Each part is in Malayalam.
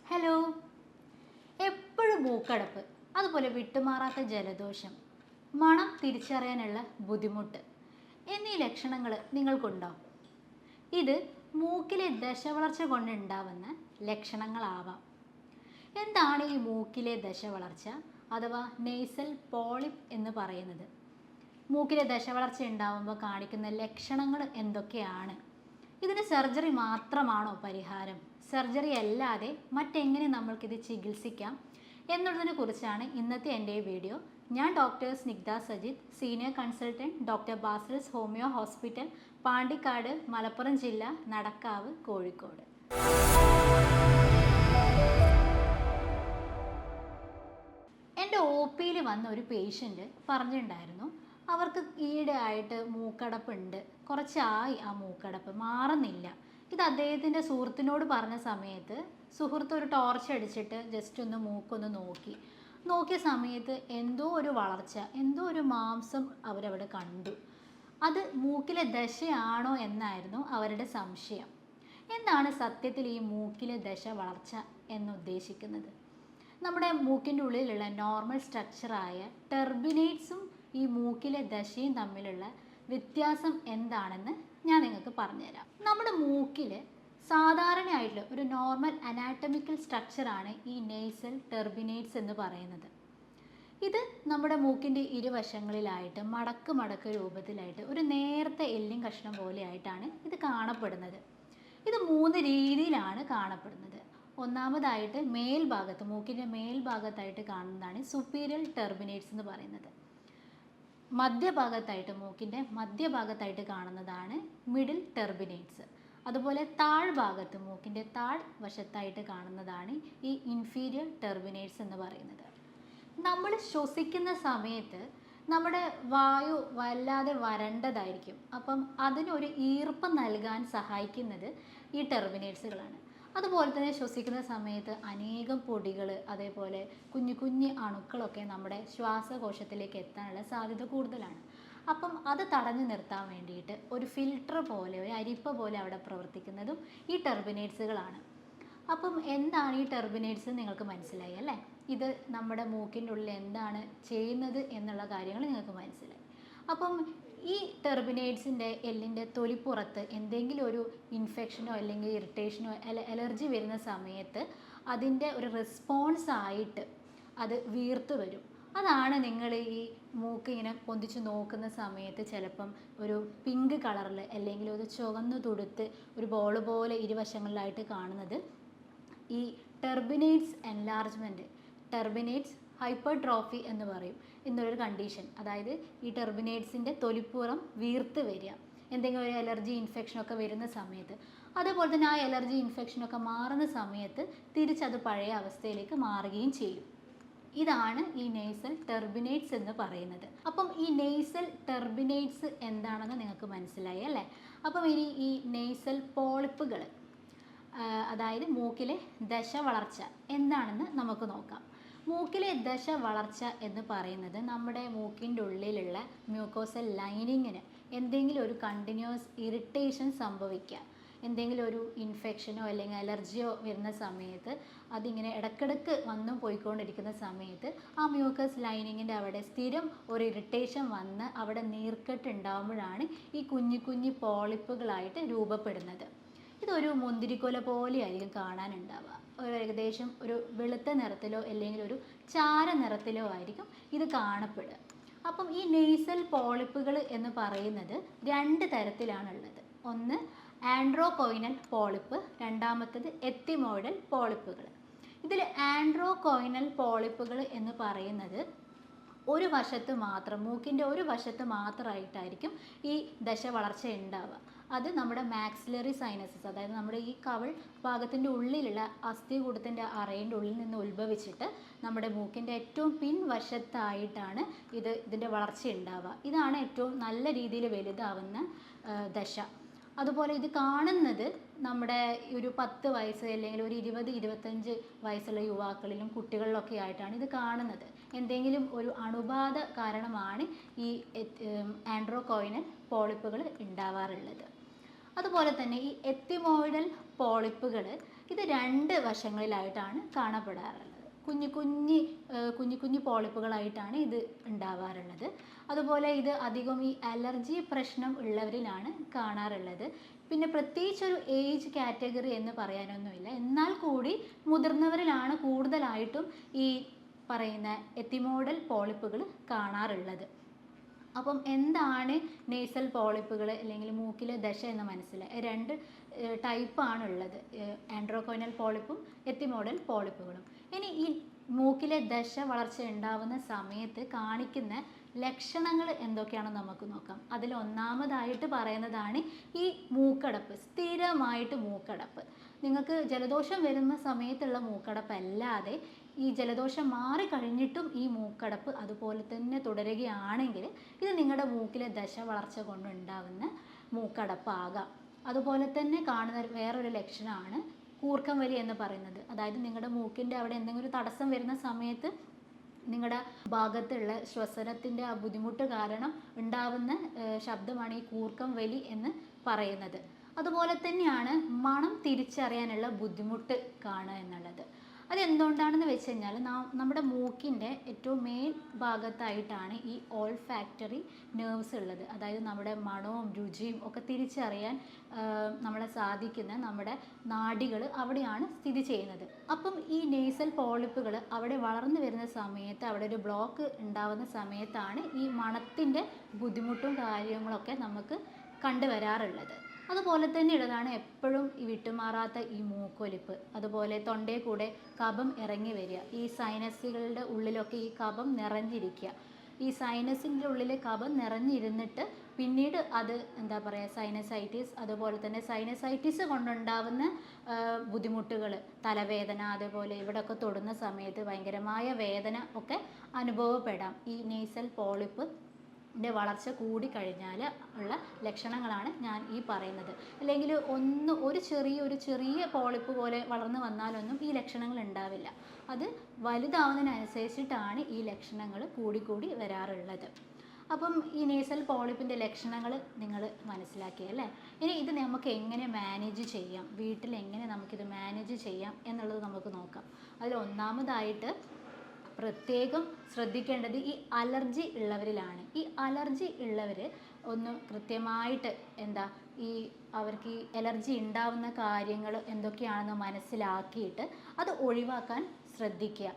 ഹലോ. എപ്പോഴും മൂക്കടപ്പ്, അതുപോലെ വിട്ടുമാറാത്ത ജലദോഷം, മണം തിരിച്ചറിയാനുള്ള ബുദ്ധിമുട്ട് എന്നീ ലക്ഷണങ്ങൾ നിങ്ങൾക്കുണ്ടോ? ഇത് മൂക്കിലെ ദശവളർച്ച കൊണ്ടുണ്ടാവുന്ന ലക്ഷണങ്ങളാവാം. എന്താണ് ഈ മൂക്കിലെ ദശവളർച്ച അഥവാ നെയ്സൽ പോളിപ്പ് എന്ന് പറയുന്നത്? മൂക്കിലെ ദശവളർച്ച ഉണ്ടാവുമ്പോൾ കാണിക്കുന്ന ലക്ഷണങ്ങൾ എന്തൊക്കെയാണ്? ഇതിന് സർജറി മാത്രമാണോ പരിഹാരം? സർജറി അല്ലാതെ മറ്റെങ്ങനെ നമ്മൾക്കിത് ചികിത്സിക്കാം എന്നുള്ളതിനെ കുറിച്ചാണ് ഇന്നത്തെ എൻ്റെ വീഡിയോ. ഞാൻ doctor Snigdha Sajith, senior consultant, doctor Basil's homeo hospital, Pandikkad, Malappuram ജില്ല, നടക്കാവ്, കോഴിക്കോട്. എൻ്റെ ഒ പിയിൽ വന്ന ഒരു പേഷ്യൻ്റ് പറഞ്ഞിട്ടുണ്ടായിരുന്നു, അവർക്ക് ഈയിടെ ആയിട്ട് മൂക്കടപ്പുണ്ട്, കുറച്ചായി ആ മൂക്കടപ്പ് മാറുന്നില്ല. ഇത് അദ്ദേഹത്തിൻ്റെ സുഹൃത്തിനോട് പറഞ്ഞ സമയത്ത് സുഹൃത്ത് ഒരു ടോർച്ച് അടിച്ചിട്ട് ജസ്റ്റ് ഒന്ന് മൂക്കൊന്ന് നോക്കിയ സമയത്ത് എന്തോ ഒരു വളർച്ച, എന്തോ ഒരു മാംസം അവരവിടെ കണ്ടു. അത് മൂക്കിലെ ദശയാണോ എന്നായിരുന്നു അവരുടെ സംശയം. എന്താണ് സത്യത്തിൽ ഈ മൂക്കിലെ ദശ വളർച്ച എന്നുദ്ദേശിക്കുന്നത്? നമ്മുടെ മൂക്കിൻ്റെ ഉള്ളിലുള്ള നോർമൽ സ്ട്രക്ചറായ ടെർബിനേറ്റ്സും ഈ മൂക്കിലെ ദശയും തമ്മിലുള്ള വ്യത്യാസം എന്താണെന്ന് ഞാൻ നിങ്ങൾക്ക് പറഞ്ഞുതരാം. നമ്മുടെ മൂക്കിൽ സാധാരണയായിട്ടുള്ള ഒരു നോർമൽ അനാറ്റമിക്കൽ സ്ട്രക്ചറാണ് ഈ നെയ്സൽ ടെർബിനേറ്റ്സ് എന്ന് പറയുന്നത്. ഇത് നമ്മുടെ മൂക്കിൻ്റെ ഇരുവശങ്ങളിലായിട്ട് മടക്ക് രൂപത്തിലായിട്ട് ഒരു നേർത്ത എല്ലിൻ കഷ്ണം പോലെയായിട്ടാണ് ഇത് കാണപ്പെടുന്നത്. ഇത് 3 രീതിയിലാണ് കാണപ്പെടുന്നത്. ഒന്നാമതായിട്ട് മേൽഭാഗത്ത്, മൂക്കിൻ്റെ മേൽഭാഗത്തായിട്ട് കാണുന്നതാണ് സുപ്പീരിയർ ടെർബിനേറ്റ്സ് എന്ന് പറയുന്നത്. മൂക്കിൻ്റെ മധ്യഭാഗത്തായിട്ട് കാണുന്നതാണ് മിഡിൽ ടെർബിനേറ്റ്സ്. അതുപോലെ താഴ്ഭാഗത്ത്, മൂക്കിൻ്റെ താഴ്വശത്തായിട്ട് കാണുന്നതാണ് ഈ ഇൻഫീരിയർ ടെർബിനേറ്റ്സ് എന്ന് പറയുന്നത്. നമ്മൾ ശ്വസിക്കുന്ന സമയത്ത് നമ്മുടെ വായു വല്ലാതെ വരണ്ടതായിരിക്കും. അപ്പം അതിനൊരു ഈർപ്പം നൽകാൻ സഹായിക്കുന്നത് ഈ ടെർബിനേറ്റ്സുകളാണ്. അതുപോലെ തന്നെ ശ്വസിക്കുന്ന സമയത്ത് അനേകം പൊടികൾ, അതേപോലെ കുഞ്ഞു അണുക്കളൊക്കെ നമ്മുടെ ശ്വാസകോശത്തിലേക്ക് എത്താനുള്ള സാധ്യത കൂടുതലാണ്. അപ്പം അത് തടഞ്ഞു നിർത്താൻ വേണ്ടിയിട്ട് ഒരു ഫിൽട്ടർ പോലെ, ഒരു അരിപ്പ പോലെ അവിടെ പ്രവർത്തിക്കുന്നതും ഈ ടെർബിനേറ്റ്സുകളാണ്. അപ്പം എന്താണ് ഈ ടെർബിനേറ്റ്സ് നിങ്ങൾക്ക് മനസ്സിലായി അല്ലേ? ഇത് നമ്മുടെ മൂക്കിൻ്റെ ഉള്ളിൽ എന്താണ് ചെയ്യുന്നത് എന്നുള്ള കാര്യങ്ങൾ നിങ്ങൾക്ക് മനസ്സിലായി. അപ്പം ഈ ടെർബിനേറ്റ്സിൻ്റെ എല്ലിൻ്റെ തൊലിപ്പുറത്ത് എന്തെങ്കിലും ഒരു ഇൻഫെക്ഷനോ അല്ലെങ്കിൽ ഇറിറ്റേഷനോ അലർജി വരുന്ന സമയത്ത് അതിൻ്റെ ഒരു റെസ്പോൺസ് ആയിട്ട് അത് വീർത്ത് വരും. അതാണ് നിങ്ങൾ ഈ മൂക്ക് ഇങ്ങനെ പൊന്തിച്ച് നോക്കുന്ന സമയത്ത് ചിലപ്പം ഒരു പിങ്ക് കളറിൽ അല്ലെങ്കിൽ ഒരു ചുവന്നു തുടുത്ത് ഒരു ബോൾ പോലെ ഇരുവശങ്ങളിലായിട്ട് കാണുന്നത്. ഈ ടെർബിനേറ്റ്സ് എൻലാർജ്മെൻറ്റ്, ടെർബിനേറ്റ്സ് ഹൈപ്പർട്രോഫി എന്ന് പറയും എന്നൊരു കണ്ടീഷൻ. അതായത് ഈ ടെർബിനേറ്റ്സിൻ്റെ തൊലിപ്പുറം വീർത്ത് വരിക എന്തെങ്കിലും ഒരു അലർജി ഇൻഫെക്ഷനൊക്കെ വരുന്ന സമയത്ത്. അതേപോലെ തന്നെ ആ അലർജി ഇൻഫെക്ഷനൊക്കെ മാറുന്ന സമയത്ത് തിരിച്ചത് പഴയ അവസ്ഥയിലേക്ക് മാറുകയും ചെയ്യും. ഇതാണ് ഈ നെയ്സൽ ടെർബിനേറ്റ്സ് എന്ന് പറയുന്നത്. അപ്പം ഈ നെയ്സൽ ടെർബിനേറ്റ്സ് എന്താണെന്ന് നിങ്ങൾക്ക് മനസ്സിലായി അല്ലേ? അപ്പം ഇനി ഈ നെയ്സൽ പോളിപ്പുകൾ, അതായത് മൂക്കിലെ ദശ വളർച്ച എന്താണെന്ന് നമുക്ക് നോക്കാം. മൂക്കിലെ ദശ വളർച്ച എന്ന് പറയുന്നത് നമ്മുടെ മൂക്കിൻ്റെ ഉള്ളിലുള്ള മ്യൂക്കോസൽ ലൈനിങ്ങിന് എന്തെങ്കിലും ഒരു കണ്ടിന്യൂസ് ഇറിറ്റേഷൻ സംഭവിക്കുക, എന്തെങ്കിലും ഒരു ഇൻഫെക്ഷനോ അല്ലെങ്കിൽ അലർജിയോ വരുന്ന സമയത്ത് അതിങ്ങനെ ഇടയ്ക്കിടയ്ക്ക് വന്നും പോയിക്കൊണ്ടിരിക്കുന്ന സമയത്ത് ആ മ്യൂക്കസ് ലൈനിങ്ങിൻ്റെ അവിടെ സ്ഥിരം ഒരു ഇറിറ്റേഷൻ വന്ന് അവിടെ നീർക്കെട്ട് ഉണ്ടാകുമ്പോഴാണ് ഈ കുഞ്ഞു പോളിപ്പുകളായിട്ട് രൂപപ്പെടുന്നത്. ഇതൊരു മുന്തിരിക്കൊല പോലെയായിരിക്കും കാണാനുണ്ടാവുക. ഏകദേശം ഒരു വെളുത്ത നിറത്തിലോ അല്ലെങ്കിൽ ഒരു ചാര നിറത്തിലോ ആയിരിക്കും ഇത് കാണപ്പെടുക. അപ്പം ഈ നെയ്സൽ പോളിപ്പുകൾ എന്ന് പറയുന്നത് 2 തരത്തിലാണുള്ളത്. ഒന്ന് ആൻഡ്രോകോയിനൽ പോളിപ്പ്, രണ്ടാമത്തത് എത്തിമോയിഡൽ പോളിപ്പുകൾ. ഇതിൽ ആൻഡ്രോകോയിനൽ പോളിപ്പുകൾ എന്ന് പറയുന്നത് ഒരു വശത്ത് മാത്രം, മൂക്കിൻ്റെ ഒരു വശത്ത് മാത്രമായിട്ടായിരിക്കും ഈ ദശ വളർച്ച ഉണ്ടാവുക. അത് നമ്മുടെ മാക്സിലറി സൈനസസ്, അതായത് നമ്മുടെ ഈ കവിൾ ഭാഗത്തിൻ്റെ ഉള്ളിലുള്ള അസ്ഥികൂടത്തിൻ്റെ അറയിൻ്റെ ഉള്ളിൽ നിന്ന് ഉത്ഭവിച്ചിട്ട് നമ്മുടെ മൂക്കിൻ്റെ ഏറ്റവും പിൻവശത്തായിട്ടാണ് ഇതിൻ്റെ വളർച്ച ഉണ്ടാവുക. ഇതാണ് ഏറ്റവും നല്ല രീതിയിൽ വലുതാവുന്ന ദശ. അതുപോലെ ഇത് കാണുന്നത് നമ്മുടെ ഒരു 10 വയസ്സ് അല്ലെങ്കിൽ ഒരു 20-25 വയസ്സുള്ള യുവാക്കളിലും കുട്ടികളിലൊക്കെ ആയിട്ടാണ് ഇത് കാണുന്നത്. എന്തെങ്കിലും ഒരു അണുബാധ കാരണമാണ് ഈ ആൻഡ്രോകോയിനൽ പോളിപ്പുകൾ ഉണ്ടാവാറുള്ളത്. അതുപോലെ തന്നെ ഈ എത്തിമോയിഡൽ പോളിപ്പുകൾ ഇത് 2 വശങ്ങളിലായിട്ടാണ് കാണപ്പെടാറുള്ളത്. കുഞ്ഞു കുഞ്ഞു പോളിപ്പുകളായിട്ടാണ് ഇത് ഉണ്ടാവാറുള്ളത്. അതുപോലെ ഇത് അധികം ഈ അലർജി പ്രശ്നം ഉള്ളവരിലാണ് കാണാറുള്ളത്. പിന്നെ പ്രത്യേകിച്ചൊരു ഏജ് കാറ്റഗറി എന്ന് പറയാനൊന്നുമില്ല. എന്നാൽ കൂടി മുതിർന്നവരിലാണ് കൂടുതലായിട്ടും ഈ പറയുന്ന എത്തിമോഡൽ പോളിപ്പുകൾ കാണാറുള്ളത്. അപ്പം എന്താണ് നേസൽ പോളിപ്പുകൾ അല്ലെങ്കിൽ മൂക്കിലെ ദശ എന്ന് മനസ്സിലായി. 2 ടൈപ്പാണുള്ളത്, ആൻഡ്രോകോനൽ പോളിപ്പും എത്തിമോഡൽ പോളിപ്പുകളും. ഇനി ഈ മൂക്കിലെ ദശ വളർച്ച ഉണ്ടാവുന്ന സമയത്ത് കാണിക്കുന്ന ലക്ഷണങ്ങൾ എന്തൊക്കെയാണെന്ന് നമുക്ക് നോക്കാം. അതിൽ ഒന്നാമതായിട്ട് പറയുന്നതാണ് ഈ മൂക്കടപ്പ്, സ്ഥിരമായിട്ട് മൂക്കടപ്പ്. നിങ്ങൾക്ക് ജലദോഷം വരുന്ന സമയത്തുള്ള മൂക്കടപ്പ് അല്ലാതെ ഈ ജലദോഷം മാറി കഴിഞ്ഞിട്ടും ഈ മൂക്കടപ്പ് അതുപോലെ തന്നെ തുടരുകയാണെങ്കിൽ ഇത് നിങ്ങളുടെ മൂക്കിലെ ദശ വളർച്ച കൊണ്ടുണ്ടാവുന്ന മൂക്കടപ്പാകാം. അതുപോലെ തന്നെ കാണുന്ന വേറൊരു ലക്ഷണമാണ് കൂർക്കം വലി എന്ന് പറയുന്നത്. അതായത് നിങ്ങളുടെ മൂക്കിൻ്റെ അവിടെ എന്തെങ്കിലും ഒരു തടസ്സം വരുന്ന സമയത്ത് നിങ്ങളുടെ ഭാഗത്തുള്ള ശ്വസനത്തിൻ്റെ ആ ബുദ്ധിമുട്ട് കാരണം ഉണ്ടാവുന്ന ശബ്ദമാണ് ഈ കൂർക്കം വലി എന്ന് പറയുന്നത്. അതുപോലെ തന്നെയാണ് മണം തിരിച്ചറിയാനുള്ള ബുദ്ധിമുട്ട് കാണുക എന്നുള്ളത്. അതെന്തുകൊണ്ടാണെന്ന് വെച്ച് കഴിഞ്ഞാൽ നമ്മുടെ മൂക്കിൻ്റെ ഏറ്റവും മേൽ ഭാഗത്തായിട്ടാണ് ഈ ഓൾഫാക്ടറി നെർവ്സ് ഉള്ളത്. അതായത് നമ്മുടെ മണവും രുചിയും ഒക്കെ തിരിച്ചറിയാൻ നമ്മളെ സാധിക്കുന്ന നമ്മുടെ നാഡികൾ അവിടെയാണ് സ്ഥിതി ചെയ്യുന്നത്. അപ്പം ഈ നേസൽ പോളിപ്പുകൾ അവിടെ വളർന്നു വരുന്ന സമയത്ത് അവിടെ ഒരു ബ്ലോക്ക് ഉണ്ടാവുന്ന സമയത്താണ് ഈ മണത്തിൻ്റെ ബുദ്ധിമുട്ടും കാര്യങ്ങളൊക്കെ നമുക്ക് കണ്ടുവരാറുള്ളത്. അതുപോലെ തന്നെ ഉള്ളതാണ് എപ്പോഴും ഈ വിട്ടുമാറാത്ത ഈ മൂക്കൊലിപ്പ്. അതുപോലെ തൊണ്ടയിൽ കൂടെ കഫം ഇറങ്ങി വരിക, ഈ സൈനസുകളുടെ ഉള്ളിലൊക്കെ ഈ കഫം നിറഞ്ഞിരിക്കുക. ഈ സൈനസിൻ്റെ ഉള്ളിൽ കഫം നിറഞ്ഞിരുന്നിട്ട് പിന്നീട് അത് എന്താ പറയുക സൈനസൈറ്റിസ്, അതുപോലെ തന്നെ സൈനസൈറ്റിസ് കൊണ്ടുണ്ടാവുന്ന ബുദ്ധിമുട്ടുകൾ, തലവേദന, അതേപോലെ ഇവിടെയൊക്കെ തൊടുന്ന സമയത്ത് ഭയങ്കരമായ വേദന ഒക്കെ അനുഭവപ്പെടാം. ഈ നേസൽ പോളിപ്പ് വളർച്ച കൂടി കഴിഞ്ഞാൽ ഉള്ള ലക്ഷണങ്ങളാണ് ഞാൻ ഈ പറയുന്നത്. അല്ലെങ്കിൽ ഒരു ചെറിയ പോളിപ്പ് പോലെ വളർന്നു വന്നാലൊന്നും ഈ ലക്ഷണങ്ങൾ ഉണ്ടാവില്ല. അത് വലുതാവുന്നതിനനുസരിച്ചിട്ടാണ് ഈ ലക്ഷണങ്ങൾ കൂടി വരാറുള്ളത്. അപ്പം ഈ നേസൽ പോളിപ്പിൻ്റെ ലക്ഷണങ്ങൾ നിങ്ങൾ മനസ്സിലാക്കിയല്ലേ. ഇനി ഇത് നമുക്ക് എങ്ങനെ മാനേജ് ചെയ്യാം, വീട്ടിൽ എങ്ങനെ നമുക്കിത് മാനേജ് ചെയ്യാം എന്നുള്ളത് നമുക്ക് നോക്കാം. അതിൽ ഒന്നാമതായിട്ട് പ്രത്യേകം ശ്രദ്ധിക്കേണ്ടത് ഈ അലർജി ഉള്ളവരിലാണ്. ഈ അലർജി ഉള്ളവർ ഒന്ന് കൃത്യമായിട്ട് അവർക്ക് ഈ അലർജി ഉണ്ടാവുന്ന കാര്യങ്ങൾ എന്തൊക്കെയാണെന്ന് മനസ്സിലാക്കിയിട്ട് അത് ഒഴിവാക്കാൻ ശ്രദ്ധിക്കുക.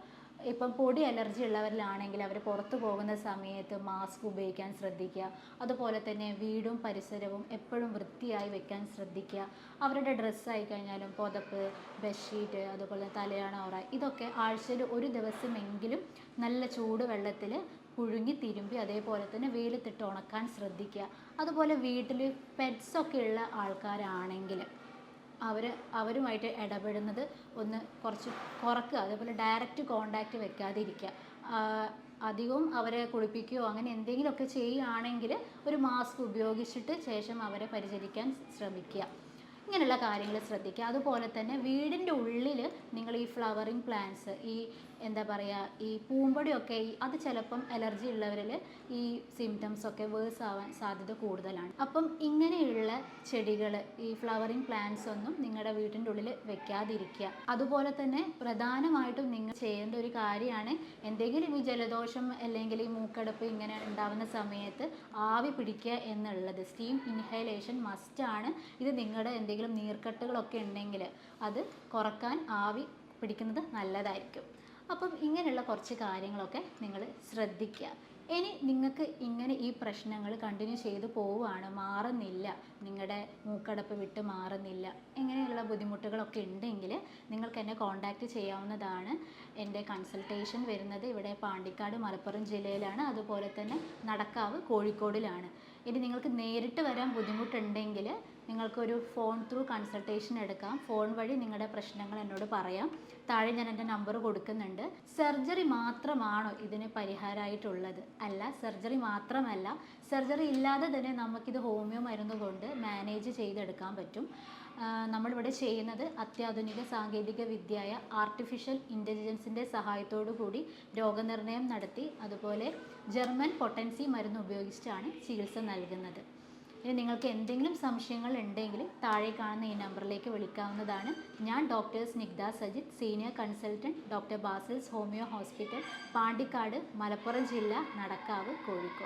ഇപ്പം പൊടി അലർജി ഉള്ളവരിലാണെങ്കിൽ അവർ പുറത്തു പോകുന്ന സമയത്ത് മാസ്ക് ഉപയോഗിക്കാൻ ശ്രദ്ധിക്കുക. അതുപോലെ തന്നെ വീടും പരിസരവും എപ്പോഴും വൃത്തിയായി വെക്കാൻ ശ്രദ്ധിക്കുക. അവരുടെ ഡ്രസ്സായി കഴിഞ്ഞാലും പുതപ്പ്, ബെഡ്ഷീറ്റ്, അതുപോലെ തലയാണ ഓറ, ഇതൊക്കെ ആഴ്ചയിൽ ഒരു ദിവസമെങ്കിലും നല്ല ചൂടുവെള്ളത്തിൽ പുഴുങ്ങി തിരുമ്പി അതേപോലെ തന്നെ വെയിലത്തിട്ട് ഉണക്കാൻ ശ്രദ്ധിക്കുക. അതുപോലെ വീട്ടിൽ പെറ്റ്സൊക്കെ ഉള്ള ആൾക്കാരാണെങ്കിൽ അവരുമായിട്ട് ഇടപെടുന്നത് ഒന്ന് കുറക്കുക. അതേപോലെ ഡയറക്റ്റ് കോണ്ടാക്റ്റ് വെക്കാതിരിക്കുക. അധികവും അവരെ കുളിപ്പിക്കുകയോ അങ്ങനെ എന്തെങ്കിലുമൊക്കെ ചെയ്യുകയാണെങ്കിൽ ഒരു മാസ്ക് ഉപയോഗിച്ചിട്ട് ശേഷം അവരെ പരിചരിക്കാൻ ശ്രമിക്കുക. ഇങ്ങനെയുള്ള കാര്യങ്ങൾ ശ്രദ്ധിക്കുക. അതുപോലെ തന്നെ വീടിൻ്റെ ഉള്ളിൽ നിങ്ങൾ ഈ ഫ്ലവറിങ് പ്ലാന്റ്സ്, ഈ ഈ പൂമ്പൊടിയൊക്കെ അത് ചിലപ്പം അലർജി ഉള്ളവരിൽ ഈ സിംറ്റംസ് ഒക്കെ വേഴ്സ് ആവാൻ സാധ്യത കൂടുതലാണ്. അപ്പം ഇങ്ങനെയുള്ള ചെടികൾ, ഈ ഫ്ലവറിങ് പ്ലാന്റ്സ് ഒന്നും നിങ്ങളുടെ വീട്ടിൻ്റെ ഉള്ളിൽ വെക്കാതിരിക്കുക. അതുപോലെ തന്നെ പ്രധാനമായിട്ടും നിങ്ങൾ ചെയ്യേണ്ട ഒരു കാര്യമാണ് എന്തെങ്കിലും ഈ ജലദോഷം അല്ലെങ്കിൽ ഈ മൂക്കടപ്പ് ഇങ്ങനെ ഉണ്ടാവുന്ന സമയത്ത് ആവി പിടിക്കുക എന്നുള്ളത്. സ്റ്റീം ഇൻഹലേഷൻ മസ്റ്റാണ്. ഇത് നിങ്ങളുടെ എന്തെങ്കിലും നീർക്കെട്ടുകളൊക്കെ ഉണ്ടെങ്കിൽ അത് കുറക്കാൻ ആവി പിടിക്കുന്നത് നല്ലതായിരിക്കും. അപ്പം ഇങ്ങനെയുള്ള കുറച്ച് കാര്യങ്ങളൊക്കെ നിങ്ങൾ ശ്രദ്ധിക്കുക. ഇനി നിങ്ങൾക്ക് ഇങ്ങനെ ഈ പ്രശ്നങ്ങൾ കണ്ടിന്യൂ ചെയ്തു പോവുകയാണ്, മാറുന്നില്ല, നിങ്ങളുടെ മൂക്കടപ്പ് വിട്ട് മാറുന്നില്ല, ഇങ്ങനെയുള്ള ബുദ്ധിമുട്ടുകളൊക്കെ ഉണ്ടെങ്കിൽ നിങ്ങൾക്ക് എന്നെ കോൺടാക്റ്റ് ചെയ്യാവുന്നതാണ്. എൻ്റെ കൺസൾട്ടേഷൻ വരുന്നത് ഇവിടെ പാണ്ടിക്കാട് മലപ്പുറം ജില്ലയിലാണ്, അതുപോലെ തന്നെ നടക്കാവ് കോഴിക്കോടിലാണ്. ഇനി നിങ്ങൾക്ക് നേരിട്ട് വരാൻ ബുദ്ധിമുട്ടുണ്ടെങ്കിൽ നിങ്ങൾക്കൊരു ഫോൺ ത്രൂ കൺസൾട്ടേഷൻ എടുക്കാം. ഫോൺ വഴി നിങ്ങളുടെ പ്രശ്നങ്ങൾ എന്നോട് പറയാം. താഴെ ഞാൻ എൻ്റെ നമ്പർ കൊടുക്കുന്നുണ്ട്. സർജറി മാത്രമാണോ ഇതിന് പരിഹാരമായിട്ടുള്ളത്? അല്ല, സർജറി മാത്രമല്ല, സർജറി ഇല്ലാതെ തന്നെ നമുക്കിത് ഹോമിയോ മരുന്ന് കൊണ്ട് മാനേജ് ചെയ്തെടുക്കാൻ പറ്റും. നമ്മളിവിടെ ചെയ്യുന്നത് അത്യാധുനിക സാങ്കേതിക വിദ്യയായ ആർട്ടിഫിഷ്യൽ ഇൻ്റലിജൻസിൻ്റെ സഹായത്തോടു കൂടി രോഗനിർണയം നടത്തി അതുപോലെ ജർമ്മൻ പൊട്ടൻസി മരുന്ന് ഉപയോഗിച്ചിട്ടാണ് ചികിത്സ നൽകുന്നത്. ഇനി നിങ്ങൾക്ക് എന്തെങ്കിലും സംശയങ്ങൾ ഉണ്ടെങ്കിൽ താഴെ കാണുന്ന ഈ നമ്പറിലേക്ക് വിളിക്കാവുന്നതാണ്. ഞാൻ doctor Snigdha Sajith, senior consultant, doctor Basil's homeo hospital, Pandikkad, Malappuram ജില്ല, നടക്കാവ്, കോഴിക്കോട്.